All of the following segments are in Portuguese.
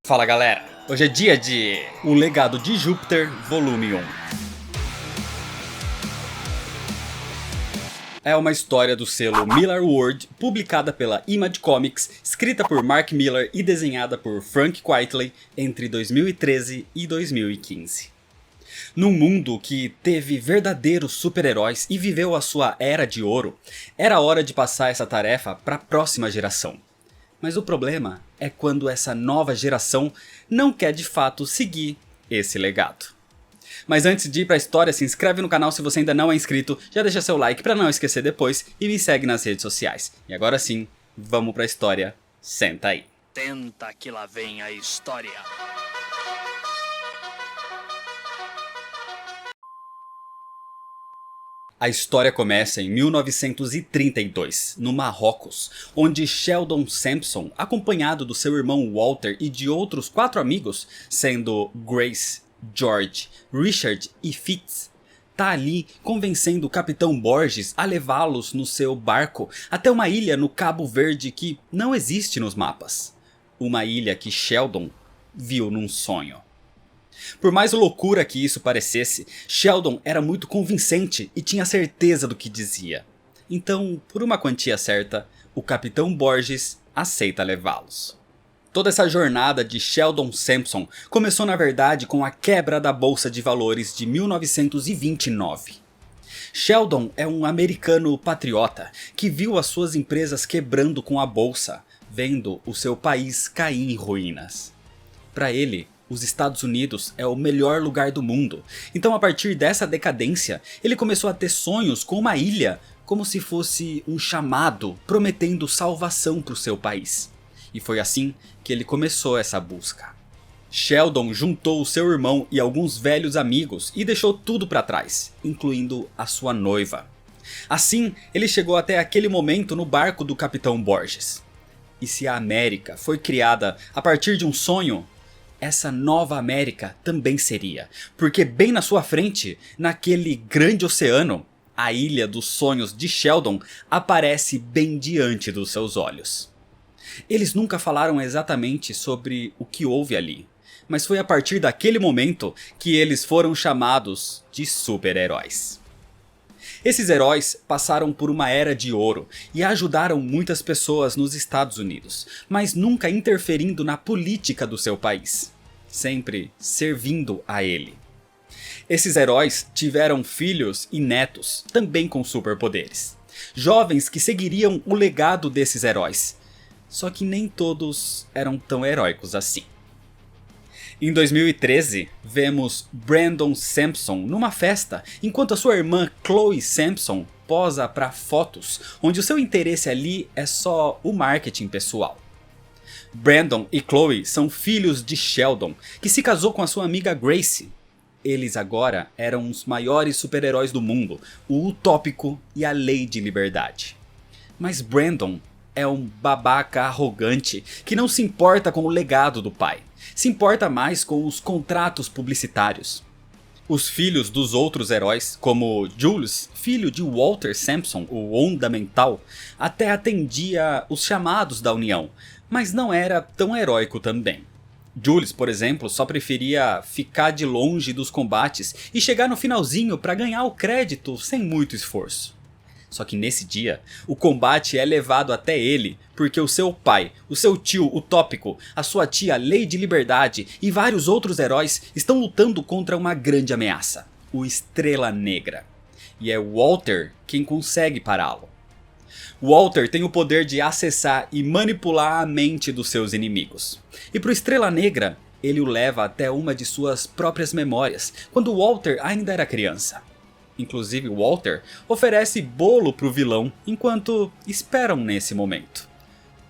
Fala galera, hoje é dia de O Legado de Júpiter, volume 1. É uma história do selo Millarworld, publicada pela Image Comics, escrita por Mark Millar e desenhada por Frank Quitely entre 2013 e 2015. Num mundo que teve verdadeiros super-heróis e viveu a sua era de ouro, era hora de passar essa tarefa para a próxima geração. Mas o problema é quando essa nova geração não quer de fato seguir esse legado. Mas antes de ir para a história, se inscreve no canal se você ainda não é inscrito, já deixa seu like para não esquecer depois e me segue nas redes sociais. E agora sim, vamos para a história, senta aí. Senta que lá vem a história. A história começa em 1932, no Marrocos, onde Sheldon Sampson, acompanhado do seu irmão Walter e de outros 4 amigos, sendo Grace, George, Richard e Fitz, tá ali convencendo o Capitão Borges a levá-los no seu barco até uma ilha no Cabo Verde que não existe nos mapas. Uma ilha que Sheldon viu num sonho. Por mais loucura que isso parecesse, Sheldon era muito convincente e tinha certeza do que dizia. Então, por uma quantia certa, o Capitão Borges aceita levá-los. Toda essa jornada de Sheldon Sampson começou na verdade com a quebra da Bolsa de Valores de 1929. Sheldon é um americano patriota que viu as suas empresas quebrando com a bolsa, vendo o seu país cair em ruínas. Para ele, os Estados Unidos é o melhor lugar do mundo, então a partir dessa decadência, ele começou a ter sonhos com uma ilha, como se fosse um chamado prometendo salvação para o seu país. E foi assim que ele começou essa busca. Sheldon juntou o seu irmão e alguns velhos amigos e deixou tudo para trás, incluindo a sua noiva. Assim, ele chegou até aquele momento no barco do Capitão Borges. E se a América foi criada a partir de um sonho, essa nova América também seria, porque bem na sua frente, naquele grande oceano, a ilha dos sonhos de Sheldon aparece bem diante dos seus olhos. Eles nunca falaram exatamente sobre o que houve ali, mas foi a partir daquele momento que eles foram chamados de super-heróis. Esses heróis passaram por uma era de ouro e ajudaram muitas pessoas nos Estados Unidos, mas nunca interferindo na política do seu país, sempre servindo a ele. Esses heróis tiveram filhos e netos, também com superpoderes. Jovens que seguiriam o legado desses heróis, só que nem todos eram tão heróicos assim. Em 2013, vemos Brandon Sampson numa festa, enquanto a sua irmã Chloe Sampson posa para fotos, onde o seu interesse ali é só o marketing pessoal. Brandon e Chloe são filhos de Sheldon, que se casou com a sua amiga Grace. Eles agora eram os maiores super-heróis do mundo, o Utópico e a Lady Liberdade. Mas Brandon é um babaca arrogante que não se importa com o legado do pai, se importa mais com os contratos publicitários. Os filhos dos outros heróis, como Julius, filho de Walter Sampson, o Onda Mental, até atendia os chamados da União, mas não era tão heróico também. Julius, por exemplo, só preferia ficar de longe dos combates e chegar no finalzinho para ganhar o crédito sem muito esforço. Só que nesse dia, o combate é levado até ele, porque o seu pai, o seu tio Utópico, a sua tia Lady Liberdade e vários outros heróis estão lutando contra uma grande ameaça, o Estrela Negra. E é Walter quem consegue pará-lo. Walter tem o poder de acessar e manipular a mente dos seus inimigos. E pro Estrela Negra, ele o leva até uma de suas próprias memórias, quando Walter ainda era criança. Inclusive Walter oferece bolo pro vilão enquanto esperam nesse momento.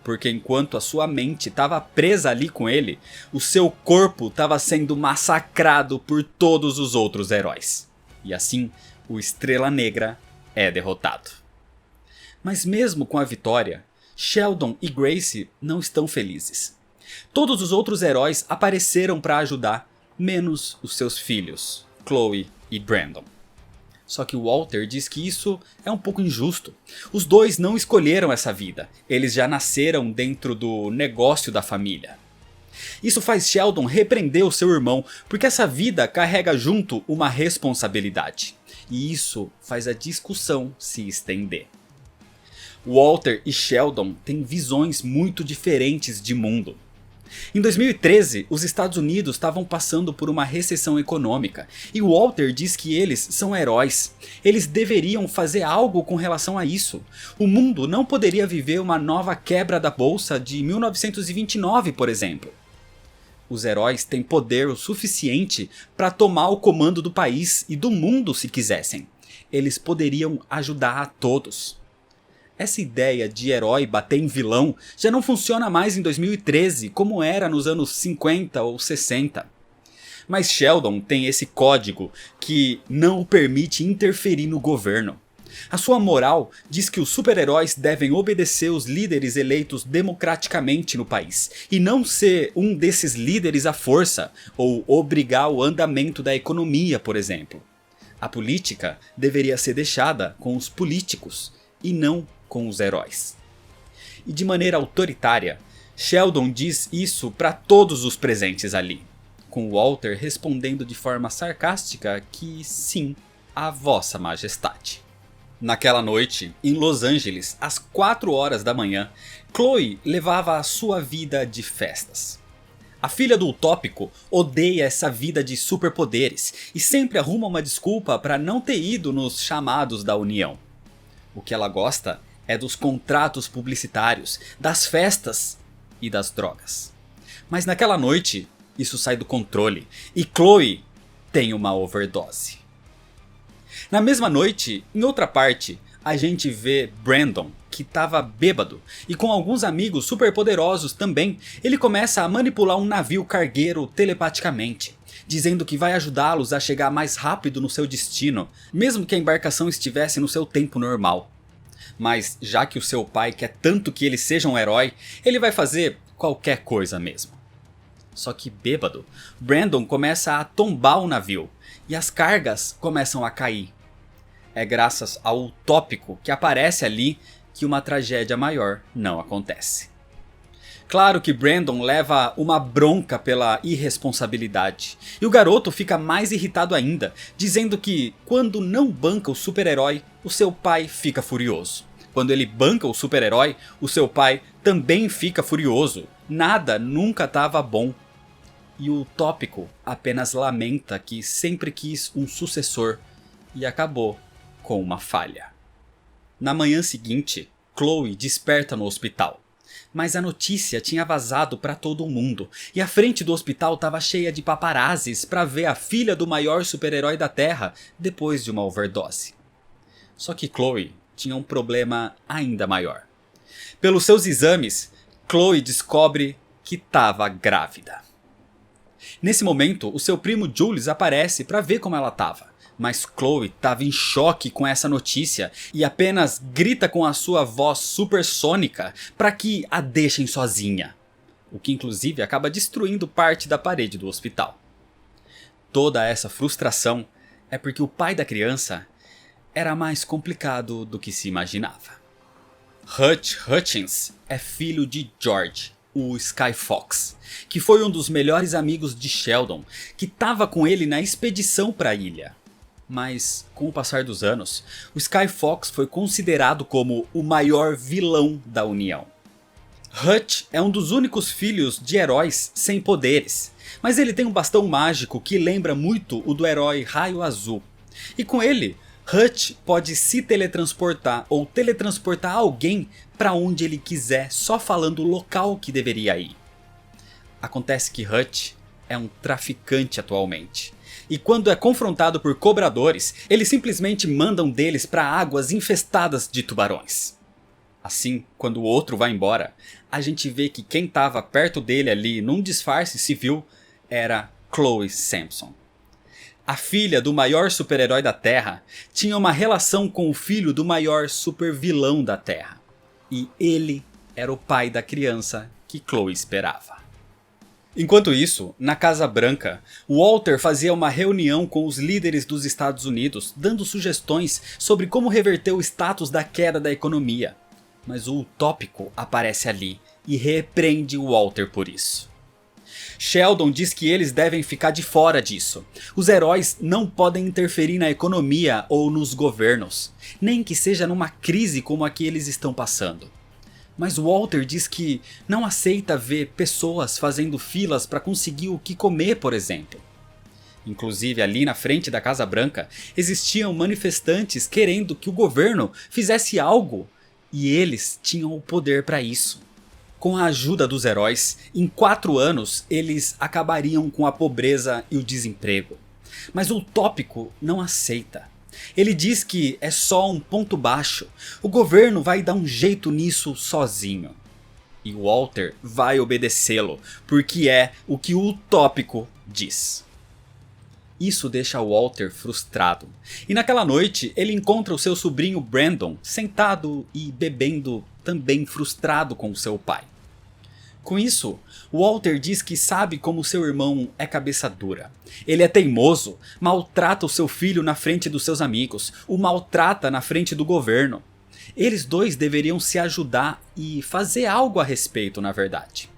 Porque enquanto a sua mente estava presa ali com ele, o seu corpo estava sendo massacrado por todos os outros heróis. E assim, o Estrela Negra é derrotado. Mas mesmo com a vitória, Sheldon e Grace não estão felizes. Todos os outros heróis apareceram para ajudar, menos os seus filhos, Chloe e Brandon. Só que Walter diz que isso é um pouco injusto. Os dois não escolheram essa vida, eles já nasceram dentro do negócio da família. Isso faz Sheldon repreender o seu irmão, porque essa vida carrega junto uma responsabilidade. E isso faz a discussão se estender. Walter e Sheldon têm visões muito diferentes de mundo. Em 2013, os Estados Unidos estavam passando por uma recessão econômica e Walter diz que eles são heróis. Eles deveriam fazer algo com relação a isso. O mundo não poderia viver uma nova quebra da bolsa de 1929, por exemplo. Os heróis têm poder o suficiente para tomar o comando do país e do mundo se quisessem. Eles poderiam ajudar a todos. Essa ideia de herói bater em vilão já não funciona mais em 2013 como era nos anos 50 ou 60. Mas Sheldon tem esse código que não o permite interferir no governo. A sua moral diz que os super-heróis devem obedecer os líderes eleitos democraticamente no país e não ser um desses líderes à força ou obrigar o andamento da economia, por exemplo. A política deveria ser deixada com os políticos e não com os heróis. E de maneira autoritária, Sheldon diz isso para todos os presentes ali, com Walter respondendo de forma sarcástica que sim, a vossa majestade. Naquela noite, em Los Angeles, às 4 horas da manhã, Chloe levava a sua vida de festas. A filha do utópico odeia essa vida de superpoderes e sempre arruma uma desculpa para não ter ido nos chamados da União. O que ela gosta é dos contratos publicitários, das festas e das drogas. Mas naquela noite, isso sai do controle e Chloe tem uma overdose. Na mesma noite, em outra parte, a gente vê Brandon, que estava bêbado, e com alguns amigos superpoderosos também, ele começa a manipular um navio cargueiro telepaticamente, dizendo que vai ajudá-los a chegar mais rápido no seu destino, mesmo que a embarcação estivesse no seu tempo normal. Mas já que o seu pai quer tanto que ele seja um herói, ele vai fazer qualquer coisa mesmo. Só que bêbado, Brandon começa a tombar o navio e as cargas começam a cair. É graças ao utópico que aparece ali que uma tragédia maior não acontece. Claro que Brandon leva uma bronca pela irresponsabilidade, e o garoto fica mais irritado ainda, dizendo que quando não banca o super-herói, o seu pai fica furioso. Quando ele banca o super-herói, o seu pai também fica furioso. Nada nunca estava bom. E o utópico apenas lamenta que sempre quis um sucessor e acabou com uma falha. Na manhã seguinte, Chloe desperta no hospital. Mas a notícia tinha vazado para todo mundo e a frente do hospital estava cheia de paparazzis para ver a filha do maior super-herói da Terra depois de uma overdose. Só que Chloe tinha um problema ainda maior. Pelos seus exames, Chloe descobre que estava grávida. Nesse momento, o seu primo Jules aparece para ver como ela estava. Mas Chloe estava em choque com essa notícia e apenas grita com a sua voz supersônica para que a deixem sozinha. O que inclusive acaba destruindo parte da parede do hospital. Toda essa frustração é porque o pai da criança era mais complicado do que se imaginava. Hutch Hutchins é filho de George, o Sky Fox, que foi um dos melhores amigos de Sheldon, que estava com ele na expedição para a ilha. Mas, com o passar dos anos, o Sky Fox foi considerado como o maior vilão da União. Hutch é um dos únicos filhos de heróis sem poderes, mas ele tem um bastão mágico que lembra muito o do herói Raio Azul. E com ele, Hutch pode se teletransportar ou teletransportar alguém para onde ele quiser, só falando o local que deveria ir. Acontece que Hutch é um traficante atualmente. E quando é confrontado por cobradores, eles simplesmente mandam deles para águas infestadas de tubarões. Assim, quando o outro vai embora, a gente vê que quem estava perto dele ali num disfarce civil era Chloe Sampson. A filha do maior super-herói da Terra tinha uma relação com o filho do maior super-vilão da Terra. E ele era o pai da criança que Chloe esperava. Enquanto isso, na Casa Branca, Walter fazia uma reunião com os líderes dos Estados Unidos, dando sugestões sobre como reverter o status da queda da economia. Mas o utópico aparece ali e repreende Walter por isso. Sheldon diz que eles devem ficar de fora disso. Os heróis não podem interferir na economia ou nos governos, nem que seja numa crise como a que eles estão passando. Mas Walter diz que não aceita ver pessoas fazendo filas para conseguir o que comer, por exemplo. Inclusive ali na frente da Casa Branca existiam manifestantes querendo que o governo fizesse algo, e eles tinham o poder para isso. Com a ajuda dos heróis, em 4 anos eles acabariam com a pobreza e o desemprego. Mas o Utópico não aceita. Ele diz que é só um ponto baixo, o governo vai dar um jeito nisso sozinho. E Walter vai obedecê-lo, porque é o que o Utópico diz. Isso deixa Walter frustrado, e naquela noite ele encontra o seu sobrinho Brandon sentado e bebendo, também frustrado com seu pai. Com isso, Walter diz que sabe como seu irmão é cabeça dura. Ele é teimoso, maltrata o seu filho na frente dos seus amigos, o maltrata na frente do governo. Eles dois deveriam se ajudar e fazer algo a respeito, na verdade.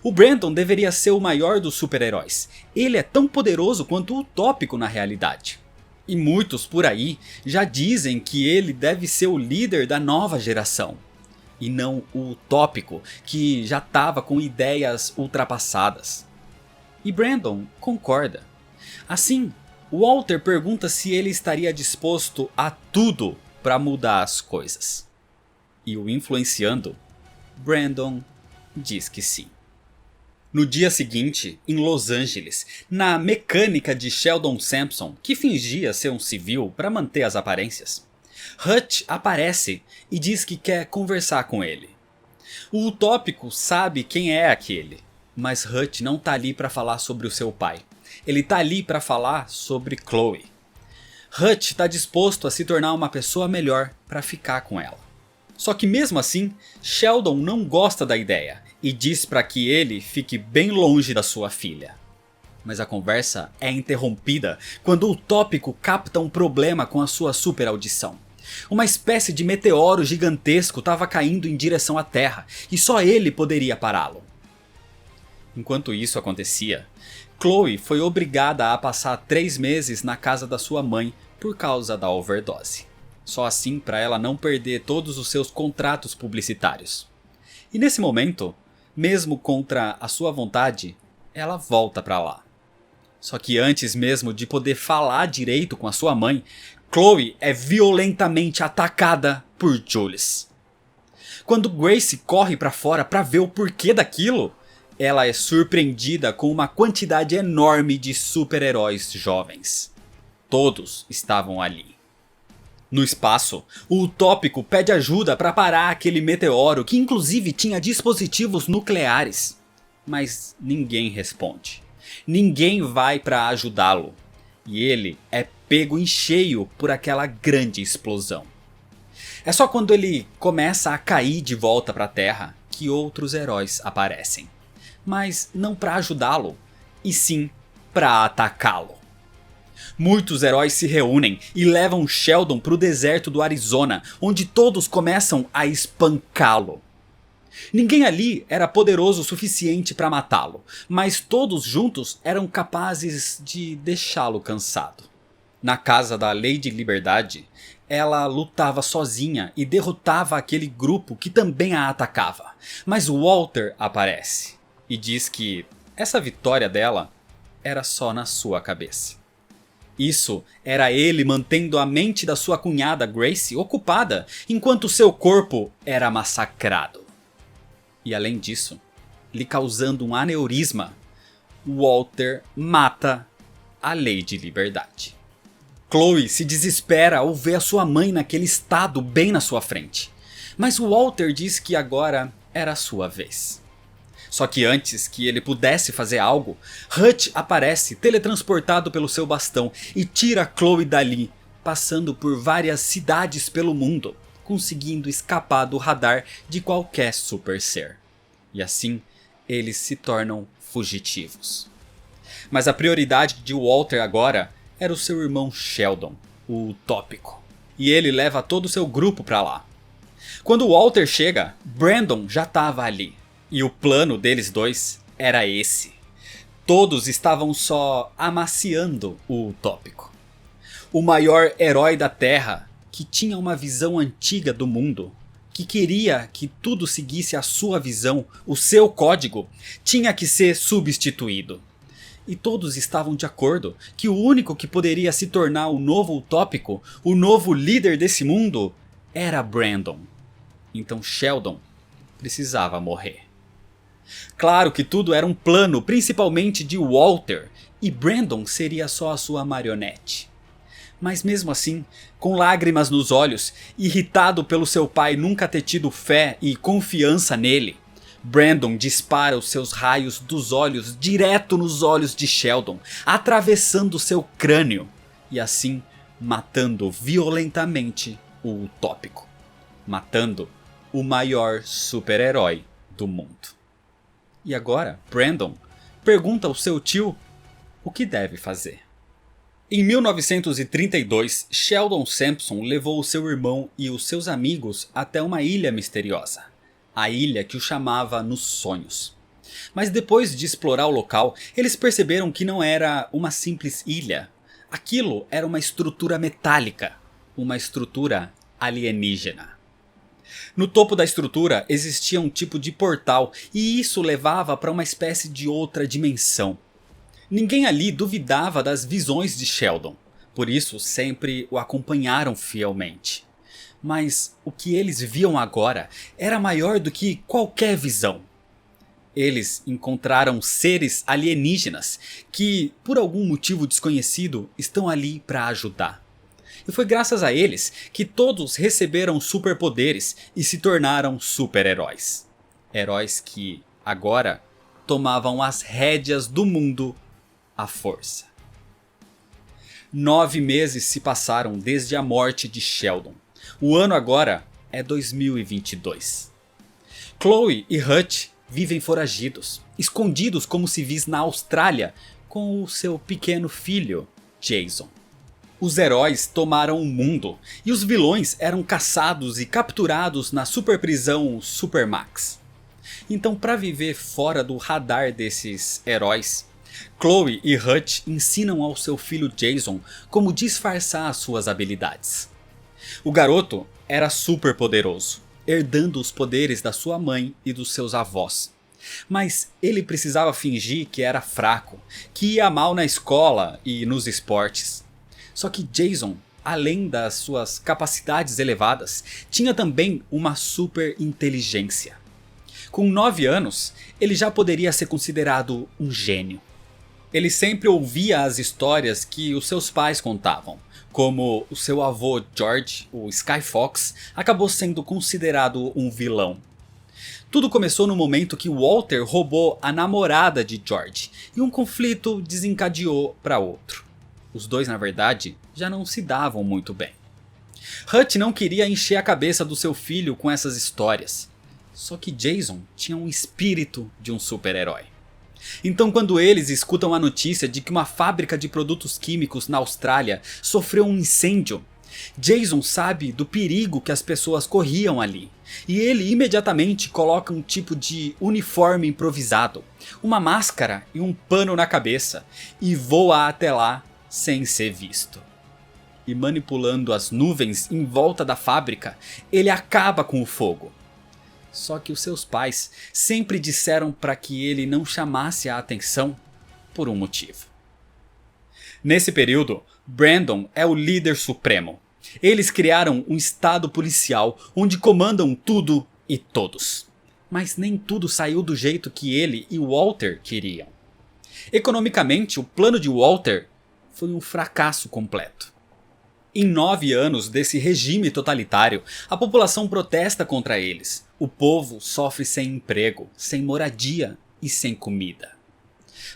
O Brandon deveria ser o maior dos super-heróis. Ele é tão poderoso quanto o Utópico na realidade. E muitos por aí já dizem que ele deve ser o líder da nova geração. E não o Utópico, que já estava com ideias ultrapassadas. E Brandon concorda. Assim, Walter pergunta se ele estaria disposto a tudo para mudar as coisas. E o influenciando, Brandon diz que sim. No dia seguinte, em Los Angeles, na mecânica de Sheldon Sampson, que fingia ser um civil para manter as aparências, Hutch aparece e diz que quer conversar com ele. O Utópico sabe quem é aquele, mas Hutch não tá ali para falar sobre o seu pai. Ele tá ali para falar sobre Chloe. Hutch tá disposto a se tornar uma pessoa melhor para ficar com ela. Só que mesmo assim, Sheldon não gosta da ideia e diz para que ele fique bem longe da sua filha. Mas a conversa é interrompida quando o Utópico capta um problema com a sua super audição. Uma espécie de meteoro gigantesco estava caindo em direção à Terra e só ele poderia pará-lo. Enquanto isso acontecia, Chloe foi obrigada a passar 3 meses na casa da sua mãe por causa da overdose. Só assim para ela não perder todos os seus contratos publicitários. E nesse momento, mesmo contra a sua vontade, ela volta para lá. Só que antes mesmo de poder falar direito com a sua mãe, Chloe é violentamente atacada por Jules. Quando Grace corre para fora para ver o porquê daquilo, ela é surpreendida com uma quantidade enorme de super-heróis jovens. Todos estavam ali. No espaço, o Utópico pede ajuda para parar aquele meteoro que inclusive tinha dispositivos nucleares. Mas ninguém responde. Ninguém vai para ajudá-lo. E ele é pego em cheio por aquela grande explosão. É só quando ele começa a cair de volta para a Terra que outros heróis aparecem. Mas não para ajudá-lo, e sim para atacá-lo. Muitos heróis se reúnem e levam Sheldon para o deserto do Arizona, onde todos começam a espancá-lo. Ninguém ali era poderoso o suficiente para matá-lo, mas todos juntos eram capazes de deixá-lo cansado. Na casa da Lady Liberdade, ela lutava sozinha e derrotava aquele grupo que também a atacava. Mas Walter aparece e diz que essa vitória dela era só na sua cabeça. Isso era ele mantendo a mente da sua cunhada Grace ocupada, enquanto seu corpo era massacrado. E além disso, lhe causando um aneurisma, Walter mata a Lady Liberdade. Chloe se desespera ao ver a sua mãe naquele estado bem na sua frente. Mas Walter diz que agora era a sua vez. Só que antes que ele pudesse fazer algo, Hutch aparece teletransportado pelo seu bastão e tira Chloe dali, passando por várias cidades pelo mundo, conseguindo escapar do radar de qualquer super ser. E assim, eles se tornam fugitivos. Mas a prioridade de Walter agora era o seu irmão Sheldon, o Utópico. E ele leva todo o seu grupo para lá. Quando Walter chega, Brandon já estava ali. E o plano deles dois era esse: todos estavam só amaciando o utópico. O maior herói da Terra, que tinha uma visão antiga do mundo, que queria que tudo seguisse a sua visão, o seu código, tinha que ser substituído. E todos estavam de acordo que o único que poderia se tornar o novo utópico, o novo líder desse mundo, era Brandon. Então Sheldon precisava morrer. Claro que tudo era um plano, principalmente de Walter, e Brandon seria só a sua marionete. Mas mesmo assim, com lágrimas nos olhos, irritado pelo seu pai nunca ter tido fé e confiança nele, Brandon dispara os seus raios dos olhos direto nos olhos de Sheldon, atravessando seu crânio e assim matando violentamente o utópico, matando o maior super-herói do mundo. E agora, Brandon pergunta ao seu tio o que deve fazer. Em 1932, Sheldon Sampson levou o seu irmão e os seus amigos até uma ilha misteriosa. A ilha que o chamava nos sonhos. Mas depois de explorar o local, eles perceberam que não era uma simples ilha. Aquilo era uma estrutura metálica, uma estrutura alienígena. No topo da estrutura existia um tipo de portal e isso levava para uma espécie de outra dimensão. Ninguém ali duvidava das visões de Sheldon, por isso sempre o acompanharam fielmente. Mas o que eles viam agora era maior do que qualquer visão. Eles encontraram seres alienígenas que, por algum motivo desconhecido, estão ali para ajudar. E foi graças a eles que todos receberam superpoderes e se tornaram super-heróis. Heróis que, agora, tomavam as rédeas do mundo à força. 9 meses se passaram desde a morte de Sheldon. O ano agora é 2022. Chloe e Hutch vivem foragidos, escondidos como civis na Austrália, com o seu pequeno filho, Jason. Os heróis tomaram o mundo e os vilões eram caçados e capturados na superprisão Supermax. Então, para viver fora do radar desses heróis, Chloe e Hutch ensinam ao seu filho Jason como disfarçar as suas habilidades. O garoto era super poderoso, herdando os poderes da sua mãe e dos seus avós. Mas ele precisava fingir que era fraco, que ia mal na escola e nos esportes. Só que Jason, além das suas capacidades elevadas, tinha também uma super inteligência. Com 9 anos, ele já poderia ser considerado um gênio. Ele sempre ouvia as histórias que os seus pais contavam, como o seu avô George, o Sky Fox, acabou sendo considerado um vilão. Tudo começou no momento que Walter roubou a namorada de George e um conflito desencadeou para outro. Os dois, na verdade, já não se davam muito bem. Hutch não queria encher a cabeça do seu filho com essas histórias. Só que Jason tinha um espírito de um super-herói. Então, quando eles escutam a notícia de que uma fábrica de produtos químicos na Austrália sofreu um incêndio, Jason sabe do perigo que as pessoas corriam ali. E ele imediatamente coloca um tipo de uniforme improvisado, uma máscara e um pano na cabeça, e voa até lá sem ser visto. E manipulando as nuvens em volta da fábrica, ele acaba com o fogo. Só que os seus pais sempre disseram para que ele não chamasse a atenção por um motivo. Nesse período, Brandon é o líder supremo. Eles criaram um estado policial onde comandam tudo e todos. Mas nem tudo saiu do jeito que ele e Walter queriam. Economicamente, o plano de Walter foi um fracasso completo. Em 9 anos desse regime totalitário, a população protesta contra eles. O povo sofre sem emprego, sem moradia e sem comida.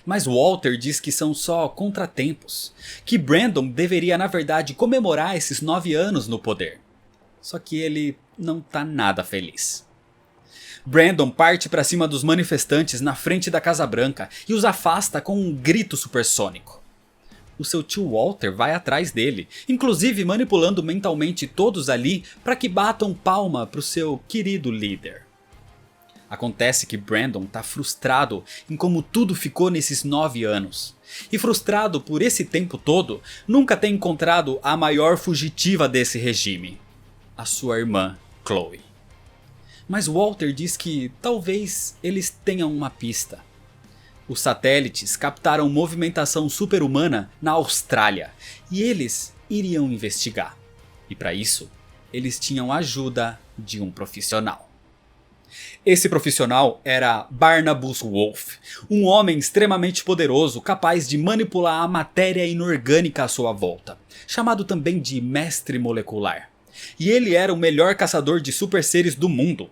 Mas Walter diz que são só contratempos, que Brandon deveria na verdade comemorar esses 9 anos no poder. Só que ele não tá nada feliz. Brandon parte para cima dos manifestantes na frente da Casa Branca e os afasta com um grito supersônico. O seu tio Walter vai atrás dele, inclusive manipulando mentalmente todos ali para que batam palma para o seu querido líder. Acontece que Brandon tá frustrado em como tudo ficou nesses 9 anos. E frustrado por esse tempo todo, nunca tem encontrado a maior fugitiva desse regime, a sua irmã, Chloe. Mas Walter diz que talvez eles tenham uma pista. Os satélites captaram movimentação super-humana na Austrália e eles iriam investigar. E para isso, eles tinham a ajuda de um profissional. Esse profissional era Barnabas Wolff, um homem extremamente poderoso capaz de manipular a matéria inorgânica à sua volta, chamado também de Mestre Molecular. E ele era o melhor caçador de super seres do mundo,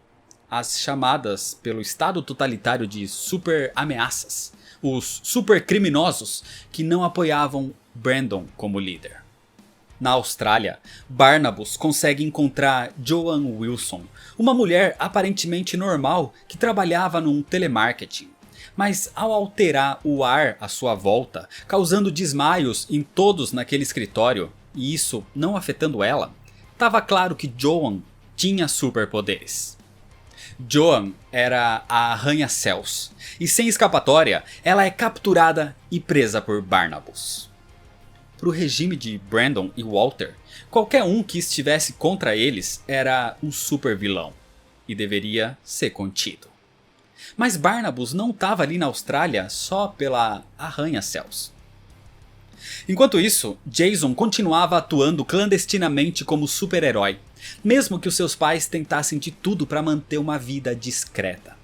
as chamadas pelo estado totalitário de super ameaças, os super criminosos que não apoiavam Brandon como líder. Na Austrália, Barnabas consegue encontrar Joan Wilson, uma mulher aparentemente normal que trabalhava num telemarketing. Mas ao alterar o ar à sua volta, causando desmaios em todos naquele escritório, e isso não afetando ela, estava claro que Joan tinha superpoderes. Joan era a Arranha-Céus, e sem escapatória, ela é capturada e presa por Barnabas. Para o regime de Brandon e Walter, qualquer um que estivesse contra eles era um super vilão e deveria ser contido. Mas Barnabas não estava ali na Austrália só pela Arranha-Céus. Enquanto isso, Jason continuava atuando clandestinamente como super-herói, mesmo que os seus pais tentassem de tudo para manter uma vida discreta.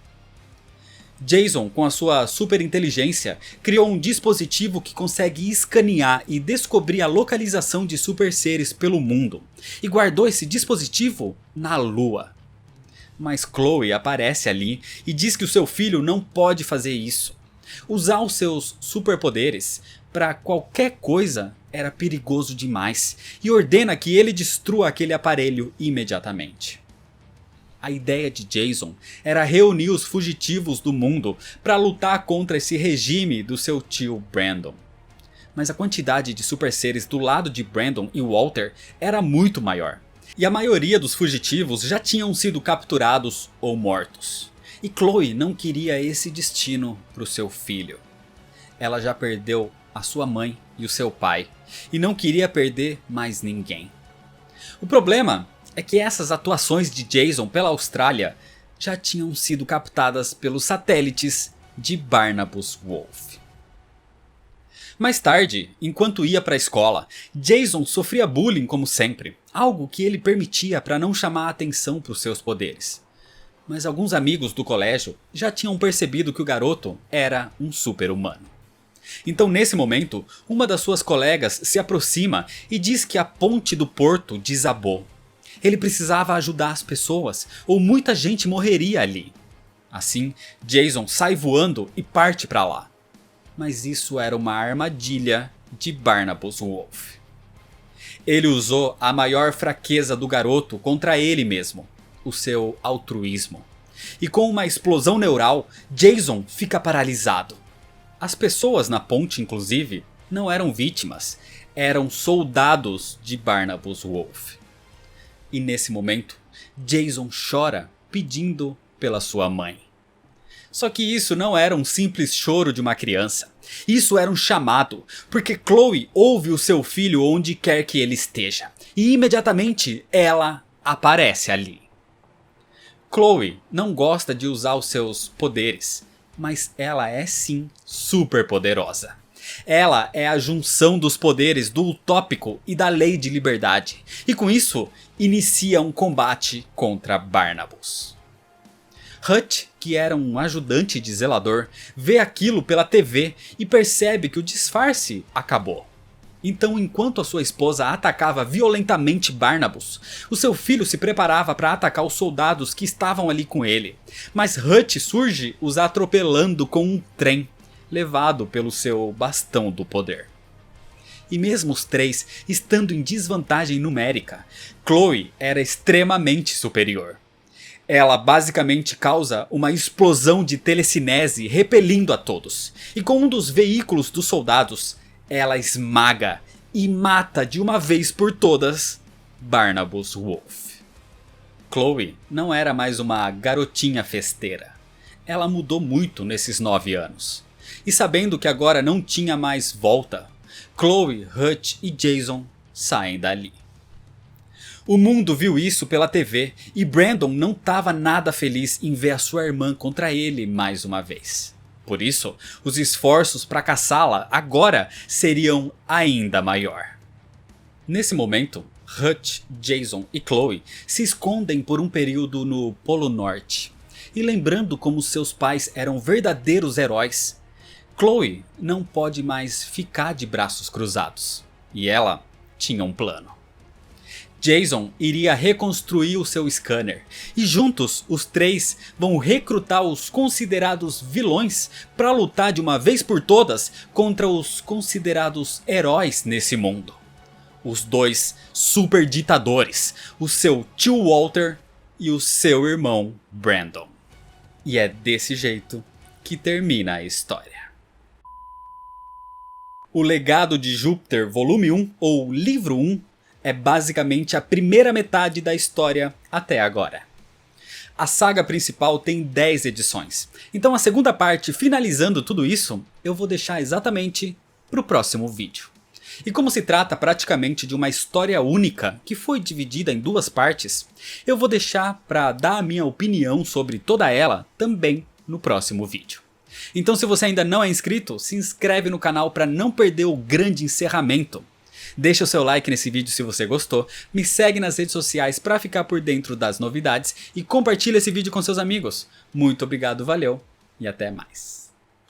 Jason, com a sua super inteligência, criou um dispositivo que consegue escanear e descobrir a localização de super seres pelo mundo, e guardou esse dispositivo na Lua. Mas Chloe aparece ali e diz que o seu filho não pode fazer isso. Usar os seus superpoderes para qualquer coisa era perigoso demais, e ordena que ele destrua aquele aparelho imediatamente. A ideia de Jason era reunir os fugitivos do mundo para lutar contra esse regime do seu tio Brandon. Mas a quantidade de super seres do lado de Brandon e Walter era muito maior. E a maioria dos fugitivos já tinham sido capturados ou mortos. E Chloe não queria esse destino para o seu filho. Ela já perdeu a sua mãe e o seu pai, e não queria perder mais ninguém. O problema é que essas atuações de Jason pela Austrália já tinham sido captadas pelos satélites de Barnabas Wolff. Mais tarde, enquanto ia para a escola, Jason sofria bullying como sempre, algo que ele permitia para não chamar a atenção para os seus poderes. Mas alguns amigos do colégio já tinham percebido que o garoto era um super-humano. Então nesse momento, uma das suas colegas se aproxima e diz que a ponte do porto desabou. Ele precisava ajudar as pessoas, ou muita gente morreria ali. Assim, Jason sai voando e parte para lá. Mas isso era uma armadilha de Barnabas Wolff. Ele usou a maior fraqueza do garoto contra ele mesmo, o seu altruísmo. E com uma explosão neural, Jason fica paralisado. As pessoas na ponte, inclusive, não eram vítimas, eram soldados de Barnabas Wolff. E nesse momento, Jason chora pedindo pela sua mãe. Só que isso não era um simples choro de uma criança. Isso era um chamado, porque Chloe ouve o seu filho onde quer que ele esteja. E imediatamente ela aparece ali. Chloe não gosta de usar os seus poderes, mas ela é sim super poderosa. Ela é a junção dos poderes do utópico e da lei de liberdade, e com isso inicia um combate contra Barnabas. Hutch, que era um ajudante de zelador, vê aquilo pela TV e percebe que o disfarce acabou. Então, enquanto a sua esposa atacava violentamente Barnabas, o seu filho se preparava para atacar os soldados que estavam ali com ele. Mas Hutch surge os atropelando com um trem, levado pelo seu bastão do poder. E mesmo os três estando em desvantagem numérica, Chloe era extremamente superior. Ela basicamente causa uma explosão de telecinese repelindo a todos, e com um dos veículos dos soldados, ela esmaga e mata de uma vez por todas Barnabas Wolff. Chloe não era mais uma garotinha festeira. ela mudou muito nesses 9 anos. E sabendo que agora não tinha mais volta, Chloe, Hutch e Jason saem dali. O mundo viu isso pela TV e Brandon não estava nada feliz em ver a sua irmã contra ele mais uma vez. Por isso, os esforços para caçá-la agora seriam ainda maior. Nesse momento, Hutch, Jason e Chloe se escondem por um período no Polo Norte. E lembrando como seus pais eram verdadeiros heróis, Chloe não pode mais ficar de braços cruzados. E ela tinha um plano. Jason iria reconstruir o seu scanner e juntos os três vão recrutar os considerados vilões para lutar de uma vez por todas contra os considerados heróis nesse mundo. Os dois super ditadores, o seu tio Walter e o seu irmão Brandon. E é desse jeito que termina a história. O Legado de Júpiter Volume 1 ou Livro 1 é basicamente a primeira metade da história até agora. A saga principal tem 10 edições, então a segunda parte, finalizando tudo isso, eu vou deixar exatamente para o próximo vídeo. E como se trata praticamente de uma história única que foi dividida em 2 partes, eu vou deixar para dar a minha opinião sobre toda ela também no próximo vídeo. Então se você ainda não é inscrito, se inscreve no canal para não perder o grande encerramento. Deixa o seu like nesse vídeo se você gostou, me segue nas redes sociais para ficar por dentro das novidades e compartilha esse vídeo com seus amigos. Muito obrigado, valeu e até mais.